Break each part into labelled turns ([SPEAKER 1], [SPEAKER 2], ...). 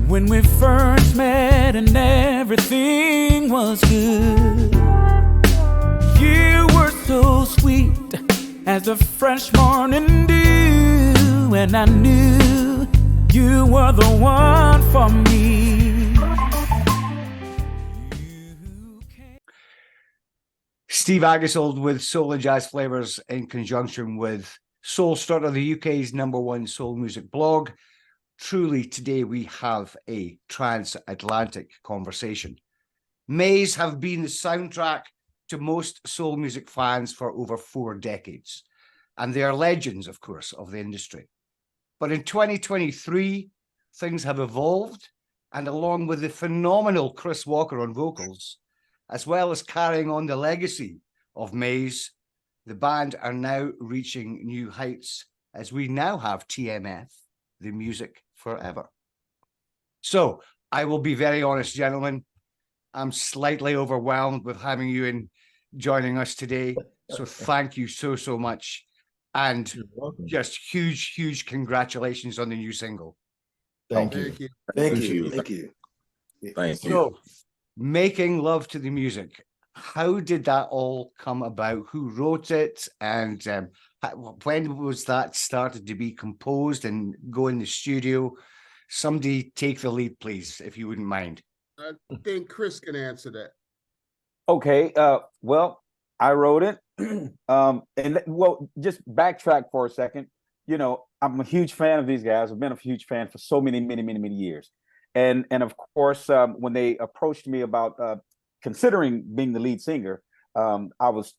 [SPEAKER 1] when we first met and everything was good. You were so sweet as the fresh morning dew, and I knew you were the one for me.
[SPEAKER 2] Steve Aggasild with SoulAndJazzFlavas in conjunction with Soulstrutter, the UK's #1 soul music blog. Truly, today we have a transatlantic conversation. Mays have been the soundtrack to most soul music fans for over 4 decades, and they are legends, of course, of the industry. But in 2023, things have evolved, and along with the phenomenal Chris Walker on vocals, as well as carrying on the legacy of Mays, the band are now reaching new heights as we now have TMF, the music forever. So I will be very honest, gentlemen. I'm slightly overwhelmed with having you in joining us today. So thank you so much. And just huge congratulations on the new single.
[SPEAKER 3] Thank you.
[SPEAKER 4] Thank you. Thank you.
[SPEAKER 2] So, making love to the music. How did that all come about? Who wrote it? And when was that started to be composed and go in the studio? Somebody take the lead, please, if you wouldn't mind.
[SPEAKER 5] I think Chris can answer that.
[SPEAKER 3] Okay. Well, I wrote it. Just backtrack for a second. You know, I'm a huge fan of these guys. I've been a huge fan for so many years. And of course, when they approached me about considering being the lead singer, I was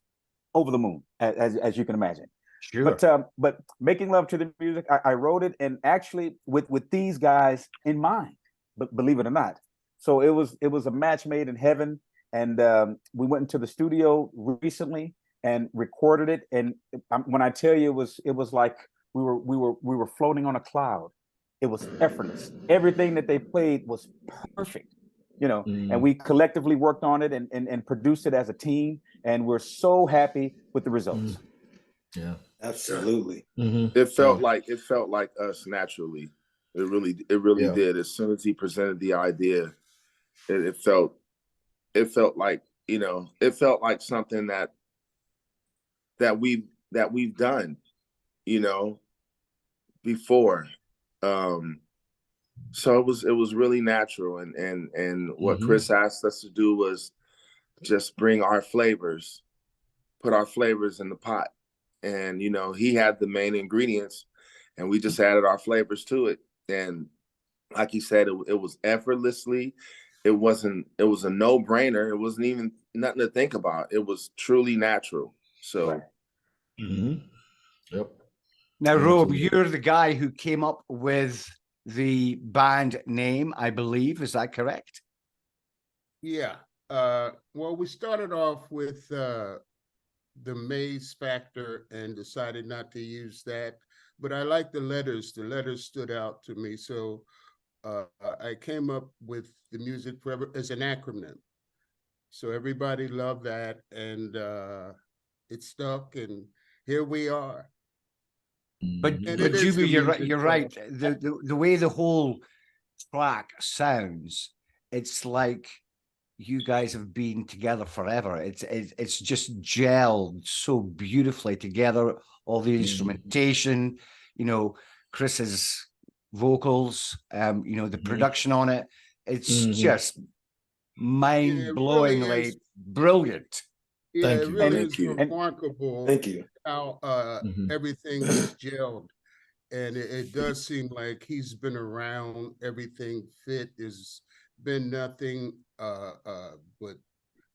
[SPEAKER 3] over the moon, as you can imagine.
[SPEAKER 2] Sure.
[SPEAKER 3] But making love to the music, I wrote it, and actually with these guys in mind, but believe it or not. So it was a match made in heaven, and we went into the studio recently and recorded it. And when I tell you, it was like we were floating on a cloud. It was effortless. Everything that they played was perfect, you know. And we collectively worked on it and produced it as a team, and we're so happy with the results.
[SPEAKER 4] Yeah,
[SPEAKER 6] absolutely.
[SPEAKER 4] It felt like us naturally. It really did. As soon as he presented the idea, it felt like, you know, it felt like something that we've done, you know, before. So it was really natural, and what Chris asked us to do was just bring our flavors, put our flavors in the pot. And, you know, he had the main ingredients, and we just added our flavors to it. And like he said, it was effortlessly. It was a no-brainer. It wasn't even nothing to think about. It was truly natural. So,
[SPEAKER 2] Yep. Now, Rob, you're the guy who came up with the band name, I believe. Is that correct?
[SPEAKER 5] Yeah. Well, we started off with the Maze factor and decided not to use that, but I like the letters. The letters stood out to me, so I came up with the music forever as an acronym. So everybody loved that, and it stuck, and here we are.
[SPEAKER 2] But Juby, you're right. The way the whole track sounds, it's like you guys have been together forever. It's just gelled so beautifully together. All the instrumentation, you know, Chris's vocals, you know, the production on it. It's just mind-blowingly
[SPEAKER 5] really
[SPEAKER 2] brilliant.
[SPEAKER 5] Yeah,
[SPEAKER 4] Thank
[SPEAKER 5] it
[SPEAKER 4] you.
[SPEAKER 5] really
[SPEAKER 4] Thank
[SPEAKER 5] is
[SPEAKER 4] you.
[SPEAKER 5] remarkable.
[SPEAKER 6] Thank you.
[SPEAKER 5] How everything is gelled, and it does seem like he's been around. Everything fit. There's been nothing but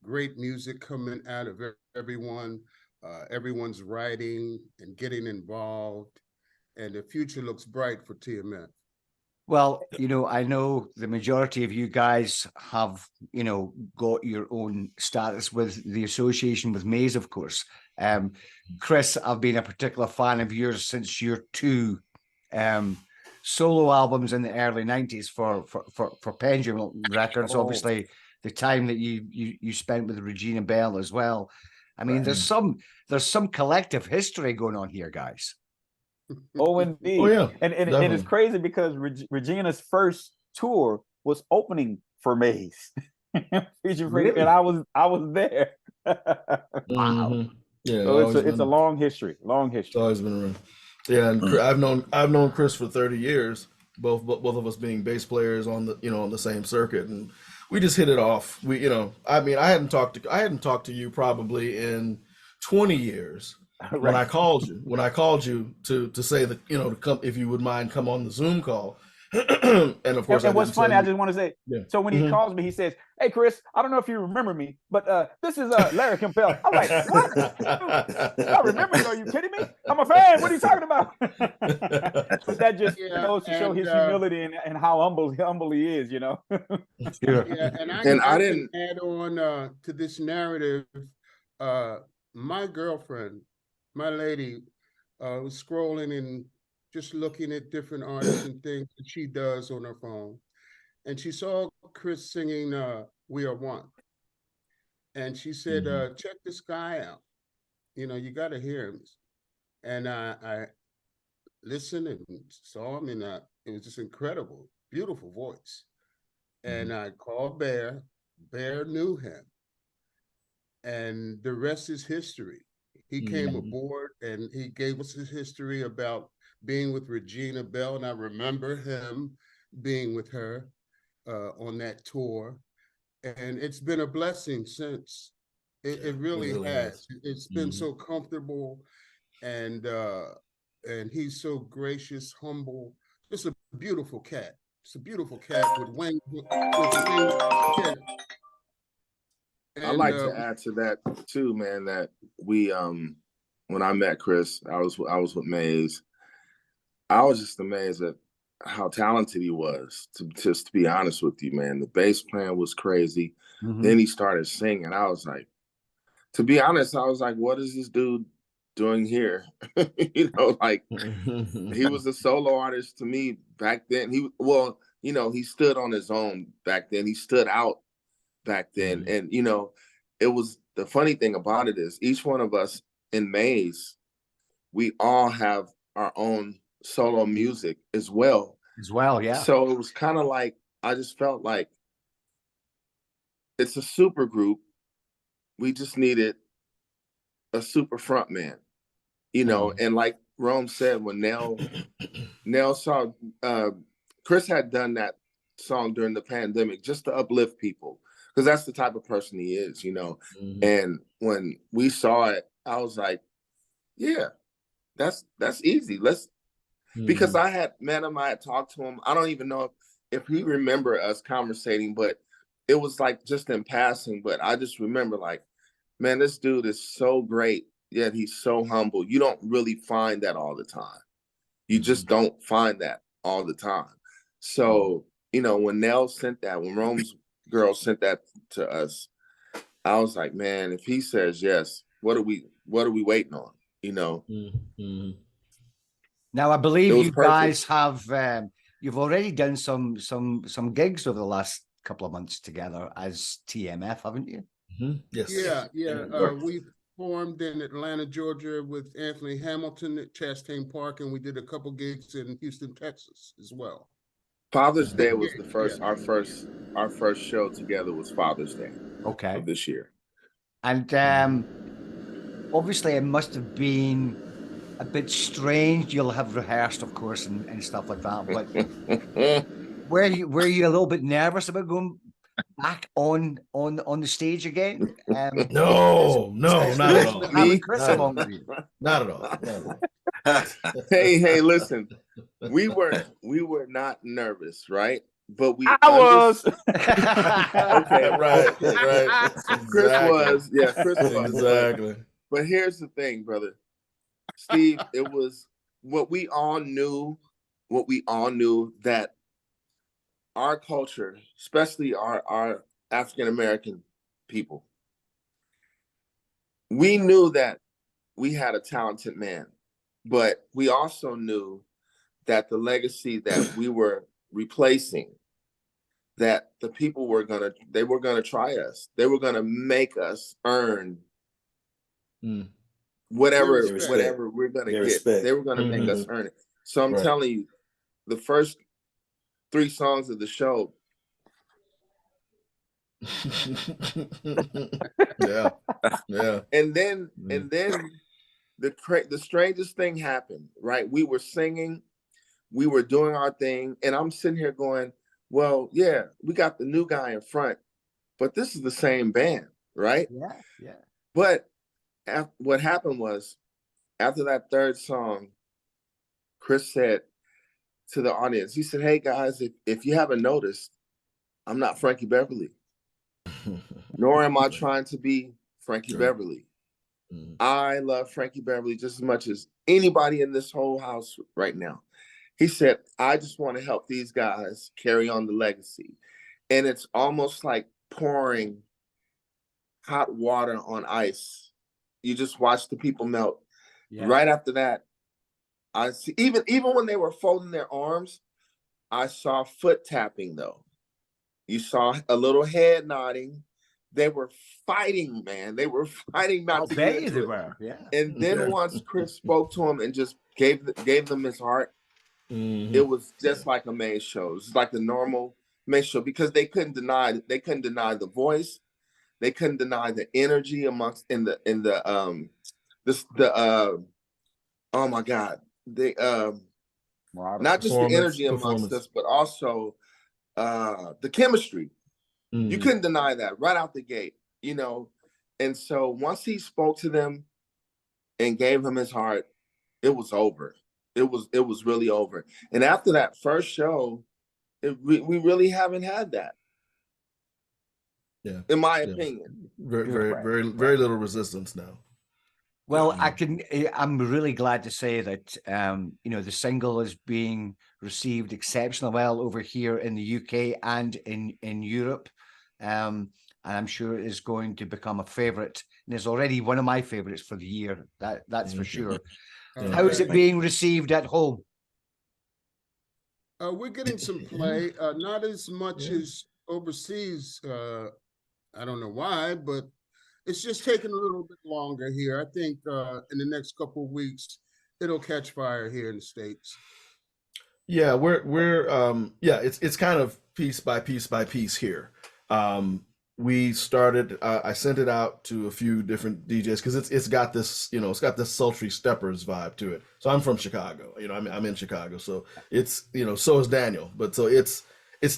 [SPEAKER 5] great music coming out of everyone. Everyone's writing and getting involved, and the future looks bright for TMF.
[SPEAKER 2] Well, you know, I know the majority of you guys have, you know, got your own status with the association with Maze, of course. Chris, I've been a particular fan of yours since your 2 solo albums in the early 90s for Pendulum Records. Obviously, the time that you spent with Regina Bell as well. I mean, there's some collective history going on here, guys.
[SPEAKER 3] Oh, indeed.
[SPEAKER 7] Oh, yeah.
[SPEAKER 3] And it's crazy because Regina's first tour was opening for Maze. Featuring Freddie,
[SPEAKER 2] Really?
[SPEAKER 3] and I was there.
[SPEAKER 2] Wow.
[SPEAKER 6] Yeah,
[SPEAKER 3] So it's a long history. Long
[SPEAKER 6] It's
[SPEAKER 3] history.
[SPEAKER 6] always been around. Yeah, and I've known Chris for 30 years. Both of us being bass players on the on the same circuit, and we just hit it off. We I mean I hadn't talked to you probably in 20 years.
[SPEAKER 3] Right.
[SPEAKER 6] When I called you to say that to come, if you would mind, come on the Zoom call. And of course,
[SPEAKER 3] And what's funny, I
[SPEAKER 6] you.
[SPEAKER 3] just want to say,
[SPEAKER 6] Yeah.
[SPEAKER 3] so when he calls me, he says, "Hey, Chris, I don't know if you remember me, but this is Larry Campbell." I'm like, "What? I remember you? Are you kidding me? I'm a fan. What are you talking about?" But that just goes to show his humility and how humble he is,
[SPEAKER 5] Yeah, and
[SPEAKER 4] I
[SPEAKER 5] I
[SPEAKER 4] didn't
[SPEAKER 5] can add on to this narrative. My girlfriend, my lady, was scrolling and just looking at different artists and things that she does on her phone. And she saw Chris singing We Are One. And she said, check this guy out. You got to hear him. And I listened and saw him, and it was just incredible, beautiful voice. And I called Bear. Bear knew him. And the rest is history. He came aboard and he gave us his history about being with Regina Bell, and I remember him being with her on that tour, and it's been a blessing since. It really has. It's been so comfortable, and he's so gracious, humble. Just a beautiful cat. It's a beautiful cat with wings. Yeah.
[SPEAKER 4] I'd like to add to that too, man. That we when I met Chris, I was with Maze. I was just amazed at how talented he was, to be honest with you, man. The bass playing was crazy. Then he started singing. I was like, to be honest, I was like, what is this dude doing here? Like he was a solo artist to me back then. He stood on his own back then. He stood out back then. And, it was the funny thing about it is each one of us in Maze, we all have our own solo music as well.
[SPEAKER 2] Yeah.
[SPEAKER 4] So it was kind of like, I just felt like it's a super group. We just needed a super front man, and like Rome said, when Nell saw, Chris had done that song during the pandemic just to uplift people, because that's the type of person he is, And when we saw it, I was like, yeah, that's easy. Because I had met him, I had talked to him. I don't even know if he remember us conversating, but it was like just in passing. But I just remember like, man, this dude is so great, yet he's so humble. You don't really find that all the time. You just don't find that all the time. So, when Nell sent that, when Rome's girl sent that to us, I was like, man, if he says yes, what are we waiting on?
[SPEAKER 2] Now I believe you
[SPEAKER 4] perfect.
[SPEAKER 2] guys have you've already done some gigs over the last couple of months together as TMF, haven't you?
[SPEAKER 6] Yes.
[SPEAKER 5] Yeah. We formed in Atlanta, Georgia with Anthony Hamilton at Chastain Park, and we did a couple gigs in Houston, Texas as well.
[SPEAKER 4] Father's Day was the first. Our first show together was Father's Day.
[SPEAKER 2] Okay.
[SPEAKER 4] Of this year. And
[SPEAKER 2] obviously it must have been a bit strange. You'll have rehearsed, of course, and stuff like that. But were you a little bit nervous about going back on the stage again?
[SPEAKER 6] No, not at all.
[SPEAKER 2] Having Chris along with you.
[SPEAKER 6] Not at all.
[SPEAKER 4] Hey, listen. We were not nervous, right? But
[SPEAKER 3] I was.
[SPEAKER 4] Okay, right. Chris was. Yeah, Chris was.
[SPEAKER 6] Exactly.
[SPEAKER 4] But here's the thing, brother. Steve, it was what we all knew that our culture, especially our African American people, we knew that we had a talented man, but we also knew that the legacy that we were replacing, that the people were gonna try us. They were gonna make us earn whatever we're gonna get. They were gonna make us earn it. So I'm telling you, the first 3 songs of the show.
[SPEAKER 6] Yeah.
[SPEAKER 4] And then the strangest thing happened, right? We were singing, we were doing our thing, and I'm sitting here going, well, yeah, we got the new guy in front, but this is the same band, right?
[SPEAKER 2] Yeah.
[SPEAKER 4] But what happened was, after that 3rd song, Chris said to the audience, he said, hey guys, if you haven't noticed, I'm not Frankie Beverly, nor am I trying to be Frankie Beverly. I love Frankie Beverly just as much as anybody in this whole house right now. He said, I just want to help these guys carry on the legacy. And it's almost like pouring hot water on ice. You just watch the people melt. Yeah. Right after that, I see, even when they were folding their arms, I saw foot tapping though. You saw a little head nodding. They were fighting, man. They were fighting not to get into it.
[SPEAKER 2] Yeah.
[SPEAKER 4] And then once Chris spoke to him and just gave them his heart, it was just like a Maze show. It was like the normal Maze show, because they couldn't deny the voice, they couldn't deny the energy amongst oh my God, they not just the energy amongst us, but also the chemistry. You couldn't deny that right out the gate, you know. And so once he spoke to them and gave them his heart, it was over. It was really over. And after that first show, we really haven't had that.
[SPEAKER 6] Yeah,
[SPEAKER 4] in my opinion.
[SPEAKER 6] Very little resistance now.
[SPEAKER 2] Well, I'm really glad to say that you know, the single is being received exceptionally well over here in the UK and in Europe. And I'm sure it is going to become a favorite, and it's already one of my favorites for the year. That's for sure. How is it being received at home?
[SPEAKER 5] We're getting some play, not as much as overseas. I don't know why, but it's just taking a little bit longer here. I think in the next couple of weeks, it'll catch fire here in the States.
[SPEAKER 6] Yeah, it's kind of piece by piece here. We started, I sent it out to a few different DJs because it's got this, you know, it's got this sultry steppers vibe to it. So I'm from Chicago, you know, I'm in Chicago, so it's, you know, so is Daniel, but so it's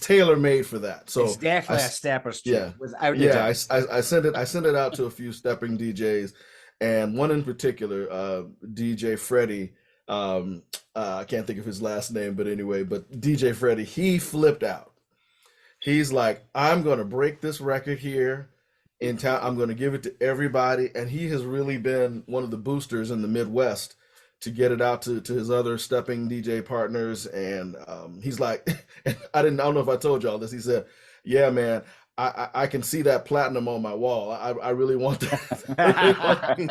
[SPEAKER 6] tailor made for that. So
[SPEAKER 2] it's definitely a steppers tune.
[SPEAKER 6] Yeah, I sent it out to a few stepping DJs, and one in particular, DJ Freddie. I can't think of his last name, but anyway, but DJ Freddie, he flipped out. He's like, I'm going to break this record here in town. I'm going to give it to everybody. And he has really been one of the boosters in the Midwest to get it out to his other stepping DJ partners. And he's like, I don't know if I told y'all this. He said, yeah, man, I can see that platinum on my wall. I really want that. I want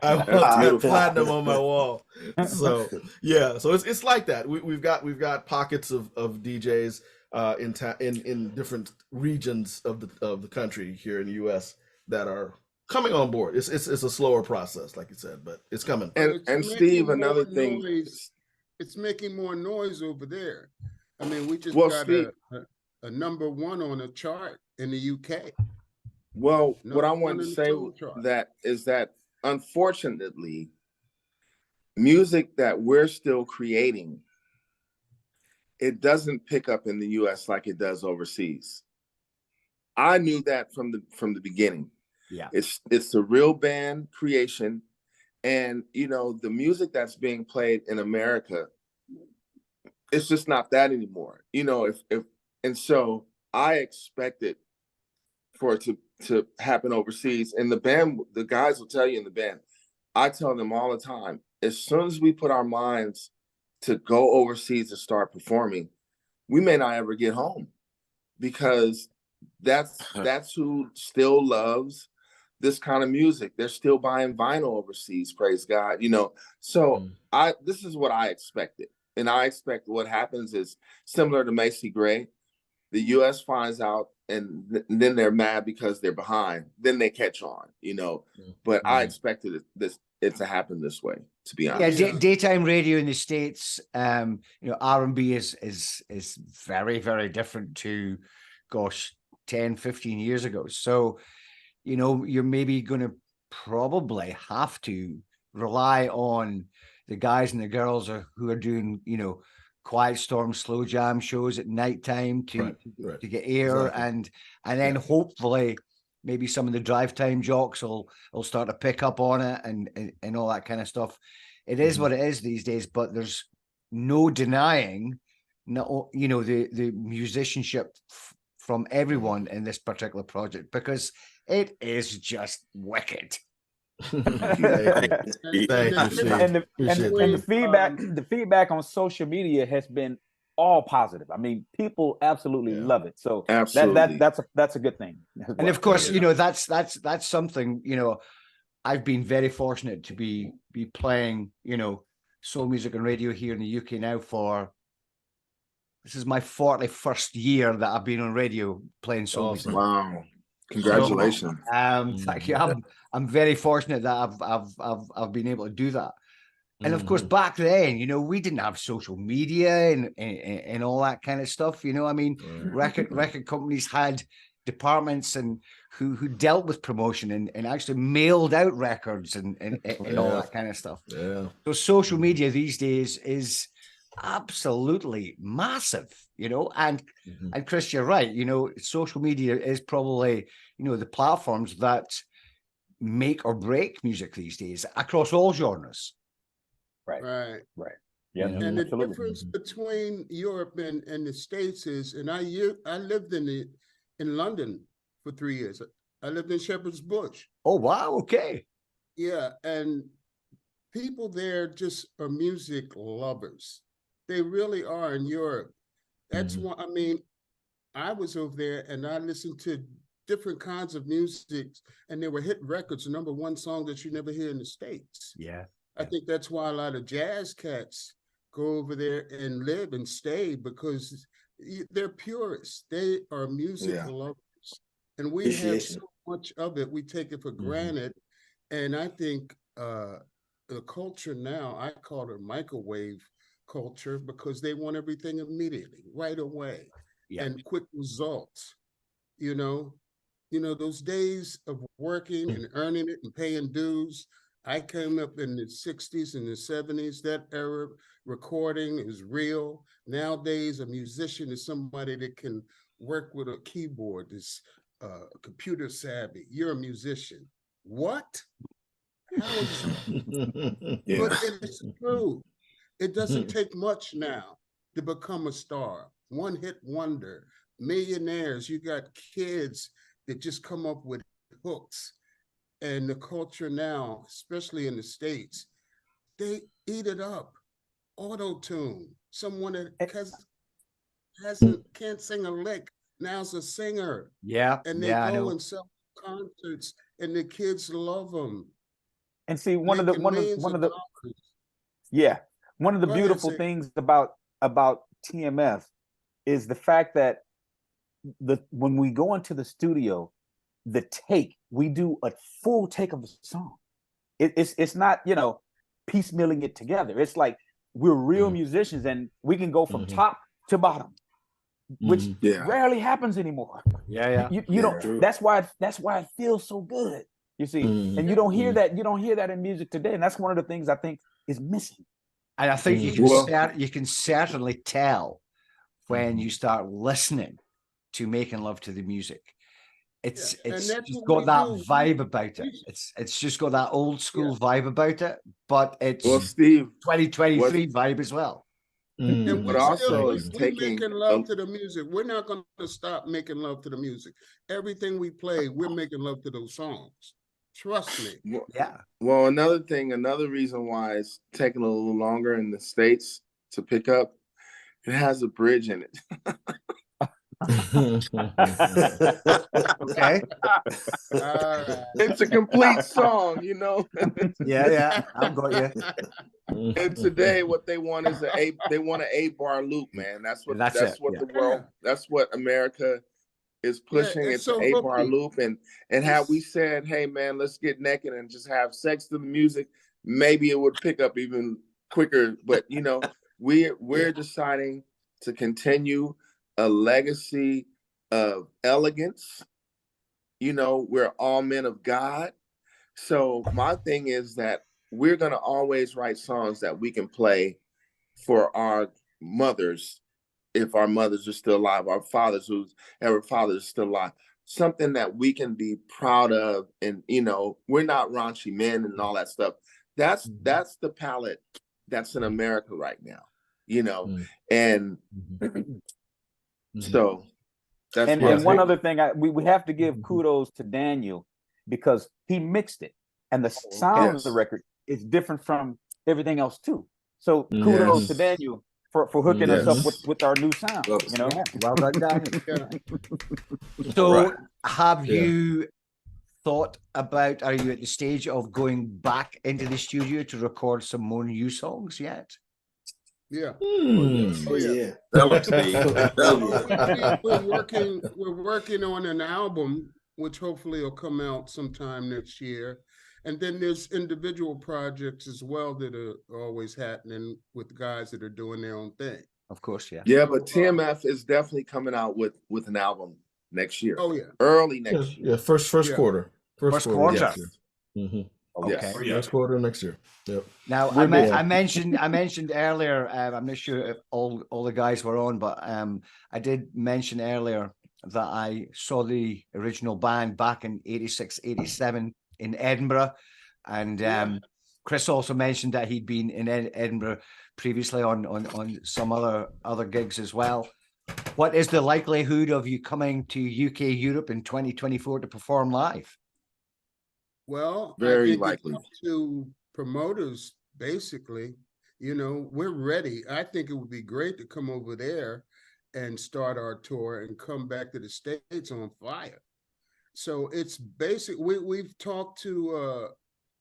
[SPEAKER 6] that platinum on my wall. So yeah, so it's like that. We've got pockets of DJs in different regions of the country here in the U.S. that are coming on board. It's a slower process, like you said, but it's coming.
[SPEAKER 4] And Steve, another thing,
[SPEAKER 5] it's making more noise over there. I mean, we just got a number 1 on a chart in the UK.
[SPEAKER 4] Well, what I want to say is that unfortunately, music that we're still creating, it doesn't pick up in the US like it does overseas. I knew that from the beginning.
[SPEAKER 2] Yeah.
[SPEAKER 4] It's a real band creation. And you know, the music that's being played in America, it's just not that anymore. You know, and so I expected for it to happen overseas. And the band, the guys will tell you in the band, I tell them all the time, as soon as we put our minds to go overseas and start performing, we may not ever get home, because that's who still loves this kind of music. They're still buying vinyl overseas, praise God, you know. So this is what I expected. And I expect what happens is similar to Macy Gray. The US finds out, and then they're mad because they're behind. Then they catch on, you know. But I expected it to happen this way. to be
[SPEAKER 2] Yeah,
[SPEAKER 4] honest.
[SPEAKER 2] daytime radio in the States, R&B is very, very different to, gosh, 10, 15 years ago. So, you're maybe going to probably have to rely on the guys and the girls who are doing, quiet storm, slow jam shows at nighttime to get air, and then hopefully maybe some of the drive time jocks will start to pick up on it and all that kind of stuff. It is what it is these days, but there's no denying, the musicianship from everyone in this particular project, because it is just wicked.
[SPEAKER 3] And the feedback on social media has been all positive. I mean, people absolutely love it. So
[SPEAKER 4] absolutely.
[SPEAKER 3] that's a good thing.
[SPEAKER 2] And of course, that's something, I've been very fortunate to be playing, soul music and radio here in the UK now this is my 41st year that I've been on radio playing soul music.
[SPEAKER 4] Wow. Congratulations.
[SPEAKER 2] Thank you. I'm very fortunate that I've been able to do that. And of course, back then, we didn't have social media and all that kind of stuff. Record companies had departments and who dealt with promotion and actually mailed out records and all that kind of stuff.
[SPEAKER 6] Yeah.
[SPEAKER 2] So social media these days is absolutely massive, and Chris, you're right. Social media is probably, the platforms that make or break music these days across all genres.
[SPEAKER 3] Right. Yeah.
[SPEAKER 5] And the difference between Europe and the States is, and I lived in London for 3 years. I lived in Shepherd's Bush.
[SPEAKER 2] Oh, wow. Okay.
[SPEAKER 5] Yeah. And people there just are music lovers. They really are in Europe. That's why, I was over there and I listened to different kinds of music, and they were hit records, #1 song that you never hear in the States.
[SPEAKER 2] Yeah.
[SPEAKER 5] I think that's why a lot of jazz cats go over there and live and stay, because they're purists. They are music lovers. And we have so much of it, we take it for granted. And I think the culture now, I call it microwave culture, because they want everything immediately, right away, and quick results. Those days of working and earning it and paying dues. I came up in the 60s and the 70s, that era. Recording is real. Nowadays, a musician is somebody that can work with a keyboard, is computer savvy. You're a musician. What? How is it? But it's true. It doesn't take much now to become a star. One hit wonder, millionaires. You got kids that just come up with hooks. And the culture now, especially in the States, they eat it up. Auto-tune. Someone that can't sing a lick, now's a singer.
[SPEAKER 2] Yeah.
[SPEAKER 5] And they go and sell concerts, and the kids love them.
[SPEAKER 3] And see, one of the beautiful things about TMF is the fact that when we go into the studio, we do a full take of the song. It's not, piecemealing it together. It's like we're real musicians, and we can go from top to bottom, which rarely happens anymore.
[SPEAKER 2] Yeah.
[SPEAKER 3] You don't. That's why it feels so good. You see, and you don't hear that. You don't hear that in music today, and that's one of the things I think is missing.
[SPEAKER 2] And I think you can certainly tell when you start listening to Making Love to the Music. It's just got that vibe about it. It's just got that old school vibe about it, but it's
[SPEAKER 4] Steve,
[SPEAKER 2] 2023 vibe as well.
[SPEAKER 5] And
[SPEAKER 4] but also is
[SPEAKER 5] making love to the music. We're not going to stop making love to the music. Everything we play, we're making love to those songs. Trust me.
[SPEAKER 4] Well, another reason why it's taking a little longer in the States to pick up, it has a bridge in it.
[SPEAKER 2] Okay.
[SPEAKER 4] It's a complete song,
[SPEAKER 2] Yeah, I've got you.
[SPEAKER 4] And today, what they want is an 8-bar loop, man. That's what the world. That's what America is pushing. It's an 8-bar loop, and have we said, hey man, let's get naked and just have sex to the music, maybe it would pick up even quicker. But you know, we're deciding to continue a legacy of elegance. You know, we're all men of God. So my thing is that we're gonna always write songs that we can play for our mothers, if our mothers are still alive, our fathers whose ever fathers are still alive. Something that we can be proud of, and you know, we're not raunchy men and all that stuff. That's the palette that's in America right now, you know, and so that's
[SPEAKER 3] and one other thing, we have to give kudos to Daniel, because he mixed it, and the sound of the record is different from everything else too. So kudos to Daniel for hooking us up with our new sound. You know,
[SPEAKER 2] well done, Daniel. So, have you thought about? Are you at the stage of going back into the studio to record some more new songs yet?
[SPEAKER 5] Yeah.
[SPEAKER 7] Oh yeah.
[SPEAKER 5] We're working on an album, which hopefully will come out sometime next year. And then there's individual projects as well that are always happening with guys that are doing their own thing.
[SPEAKER 2] Of course, yeah.
[SPEAKER 4] Yeah, but TMF is definitely coming out with an album next year.
[SPEAKER 5] Oh yeah.
[SPEAKER 4] Early next year.
[SPEAKER 6] Yeah, first quarter.
[SPEAKER 2] First quarter.
[SPEAKER 6] Next year.
[SPEAKER 2] Okay.
[SPEAKER 6] First quarter next year. Yep.
[SPEAKER 2] Now I mentioned earlier. I'm not sure if all the guys were on, but I did mention earlier that I saw the original band back in 86, 87 in Edinburgh, and Chris also mentioned that he'd been in Edinburgh previously on some other gigs as well. What is the likelihood of you coming to UK, Europe in 2024 to perform live?
[SPEAKER 5] Well,
[SPEAKER 4] very
[SPEAKER 5] I think
[SPEAKER 4] likely.
[SPEAKER 5] It's up to promoters, basically. You know, we're ready. I think it would be great to come over there and start our tour and come back to the States on fire. So it's basic. We've talked to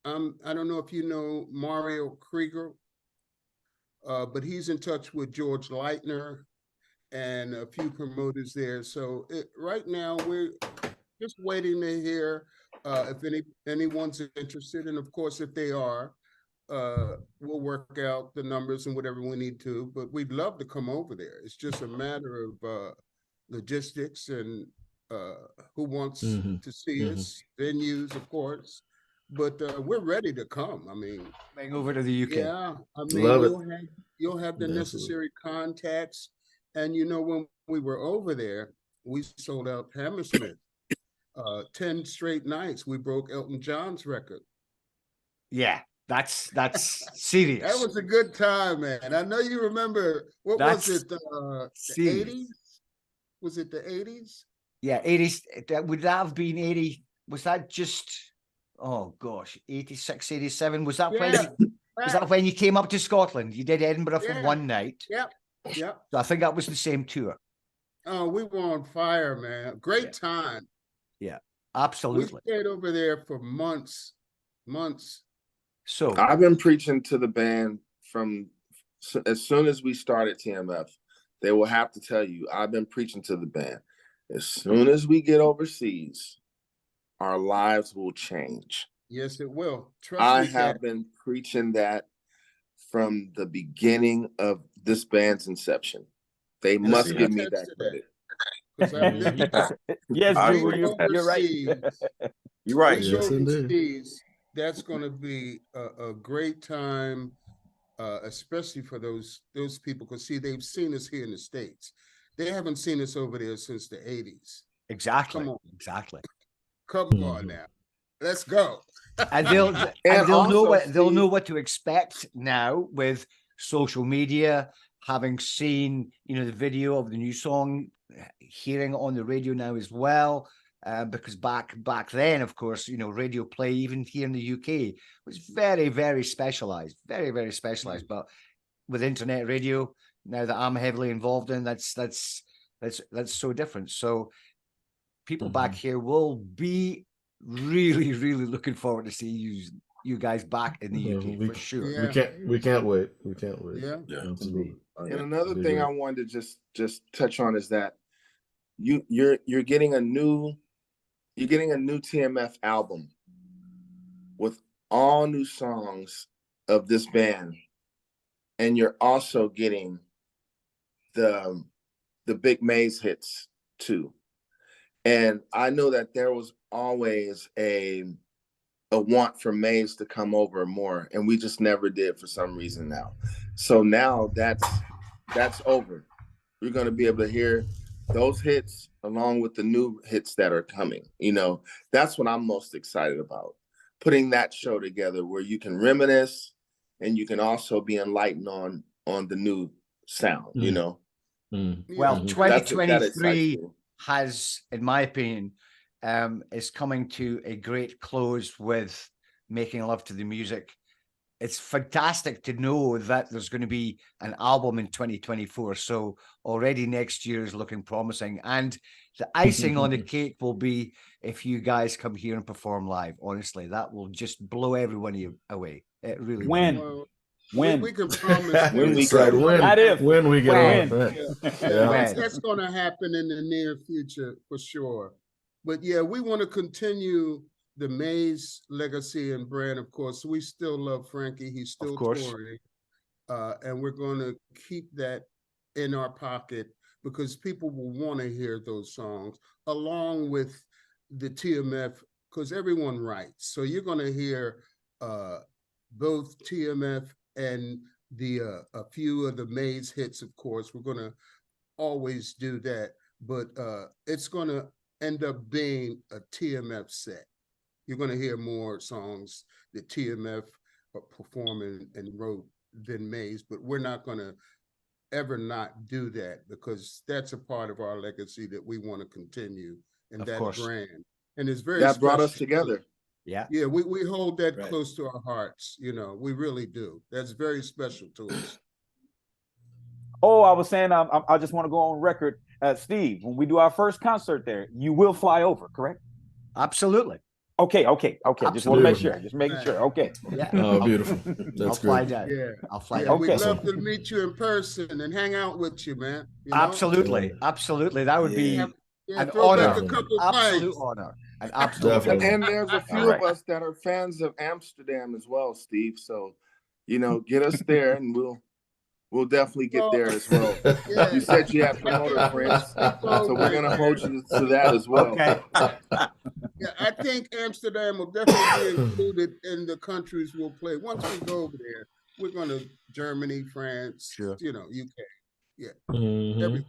[SPEAKER 5] I don't know if you know Mario Krieger, but he's in touch with George Leitner and a few promoters there. So right now we're just waiting to hear if anyone's interested, and of course if they are, we'll work out the numbers and whatever we need to. But we'd love to come over there. It's just a matter of logistics and who wants to see us, venues, of course. But we're ready to come. I mean,
[SPEAKER 2] Going over to the UK.
[SPEAKER 5] yeah, I mean, you'll have the necessary contacts. And you know, when we were over there, we sold out Hammersmith. 10 straight nights. We broke Elton John's record.
[SPEAKER 2] Yeah, that's serious.
[SPEAKER 5] That was a good time, man. I know you remember. Was it? The 80s? Was it the 80s?
[SPEAKER 2] Yeah, 80s. Would that have been 80? Was that just? Oh gosh, 86, 87. Was that when you came up to Scotland? You did Edinburgh for one night.
[SPEAKER 5] Yep.
[SPEAKER 2] So I think that was the same tour.
[SPEAKER 5] Oh, we were on fire, man. Great time.
[SPEAKER 2] Yeah, absolutely.
[SPEAKER 5] We stayed over there for months.
[SPEAKER 2] So
[SPEAKER 4] I've been preaching to the band from as soon as we started TMF. They will have to tell you, I've been preaching to the band. As soon as we get overseas, our lives will change.
[SPEAKER 5] Yes, it will. Trust
[SPEAKER 4] I
[SPEAKER 5] me,
[SPEAKER 4] have been preaching that from the beginning of this band's inception. They must give me that credit.
[SPEAKER 3] Yes, you're right.
[SPEAKER 7] You're right.
[SPEAKER 6] Yes, indeed.
[SPEAKER 5] That's going to be a great time, especially for those people, because see, they've seen us here in the States. They haven't seen us over there since the 80s.
[SPEAKER 2] exactly,
[SPEAKER 5] Come on.
[SPEAKER 2] exactly.
[SPEAKER 5] Come on now, let's go.
[SPEAKER 2] And they'll know what to expect now with social media, having seen the video of the new song, hearing it on the radio now as well. Because back then, of course, radio play, even here in the UK, was very, very specialized, very, very specialized. But with internet radio now that I'm heavily involved in, that's so different. So people back here will be really, really looking forward to see you guys back in the UK for sure.
[SPEAKER 5] Yeah.
[SPEAKER 6] We can't wait. We can't wait.
[SPEAKER 5] Yeah.
[SPEAKER 6] Absolutely.
[SPEAKER 4] And another thing I wanted to just touch on is that you're getting a new TMF album with all new songs of this band, and you're also getting the big Maze hits too. And I know that there was always a want for Maze to come over more, and we just never did for some reason now. So now that's over. We're going to be able to hear those hits along with the new hits that are coming. You know, that's what I'm most excited about. Putting that show together where you can reminisce and you can also be enlightened on the new sound, you know.
[SPEAKER 2] Well, 2023 has, in my opinion, is coming to a great close with Making Love to the Music. It's fantastic to know that there's going to be an album in 2024. So already next year is looking promising. And the icing on the cake will be if you guys come here and perform live. Honestly, that will just blow everyone away. It really will.
[SPEAKER 5] When we can promise
[SPEAKER 7] when we get
[SPEAKER 6] when we get on.
[SPEAKER 5] That's going to happen in the near future for sure. But yeah, we want to continue the Maze legacy and brand. Of course, we still love Frankie. He's still touring, and we're going to keep that in our pocket because people will want to hear those songs along with the TMF, because everyone writes. So you're going to hear both TMF and a few of the Maze hits. Of course, we're going to always do that, but it's going to end up being a TMF set. You're going to hear more songs that TMF are performing and wrote than Maze, but we're not going to ever not do that because that's a part of our legacy that we want to continue, and that brand. And it's very
[SPEAKER 4] that brought us together.
[SPEAKER 2] Yeah,
[SPEAKER 5] we hold that close to our hearts. You know, we really do. That's very special to us.
[SPEAKER 3] Oh, I was saying, I just want to go on record, Steve. When we do our first concert there, you will fly over, correct?
[SPEAKER 2] Absolutely.
[SPEAKER 3] Okay. Just want to make sure. Just making sure. Okay.
[SPEAKER 2] Yeah.
[SPEAKER 6] Oh, beautiful.
[SPEAKER 2] I'll fly down.
[SPEAKER 5] Yeah.
[SPEAKER 2] I'll fly
[SPEAKER 5] down.
[SPEAKER 2] down.
[SPEAKER 5] We'd love to meet you in person and hang out with you, man. You know?
[SPEAKER 2] Absolutely. That would be an
[SPEAKER 5] honor.
[SPEAKER 2] Absolute honor. An absolute honor.
[SPEAKER 4] And there's a few of us that are fans of Amsterdam as well, Steve. So, you know, get us there and we'll definitely get there as well. You said you had promoter friends, so we're going to hold you to that as well.
[SPEAKER 2] Okay.
[SPEAKER 5] Yeah, I think Amsterdam will definitely be included in the countries we'll play. Once we go over there, we're going to Germany, France, you know, UK. Yeah, everywhere.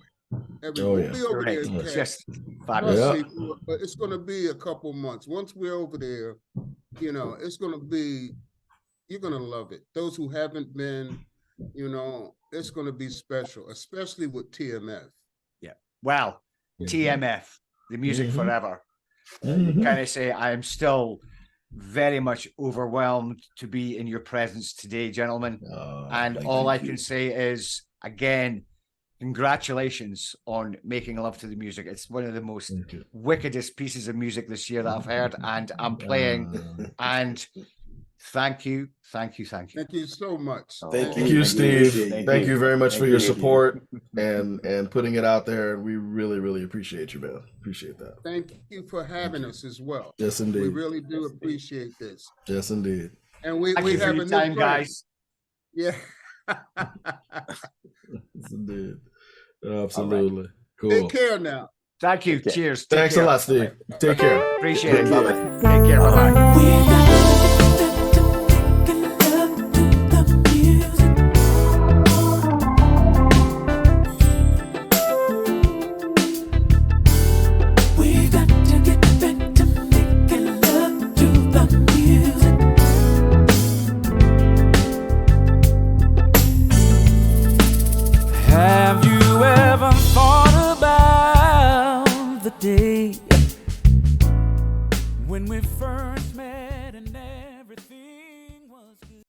[SPEAKER 5] We'll be over there.
[SPEAKER 2] Just fabulous.
[SPEAKER 5] But it's going to be a couple months. Once we're over there, you know, it's going to be, you're going to love it. Those who haven't been, you know, it's going to be special, especially with TMF.
[SPEAKER 2] Yeah. Well, TMF, the music forever. Can I say I am still very much overwhelmed to be in your presence today, gentlemen. And all I can say is, again, congratulations on Making Love to the Music. It's one of the most wickedest pieces of music this year that I've heard, and I'm playing. And thank you so much.
[SPEAKER 6] Thank you, Steve. Thank you very much for your support and putting it out there. We really appreciate you, man. Appreciate that.
[SPEAKER 5] Thank you for having us as well.
[SPEAKER 6] Yes, indeed.
[SPEAKER 5] We really do appreciate this.
[SPEAKER 6] Yes, indeed.
[SPEAKER 5] And we have a
[SPEAKER 2] time, guys.
[SPEAKER 5] Yeah.
[SPEAKER 6] Yes, indeed. Absolutely. Cool.
[SPEAKER 5] Take care now.
[SPEAKER 2] Thank you. Cheers.
[SPEAKER 6] Thanks a lot, Steve. Take care.
[SPEAKER 2] Appreciate it. Take care. Bye-bye. Have you ever thought about the day when we first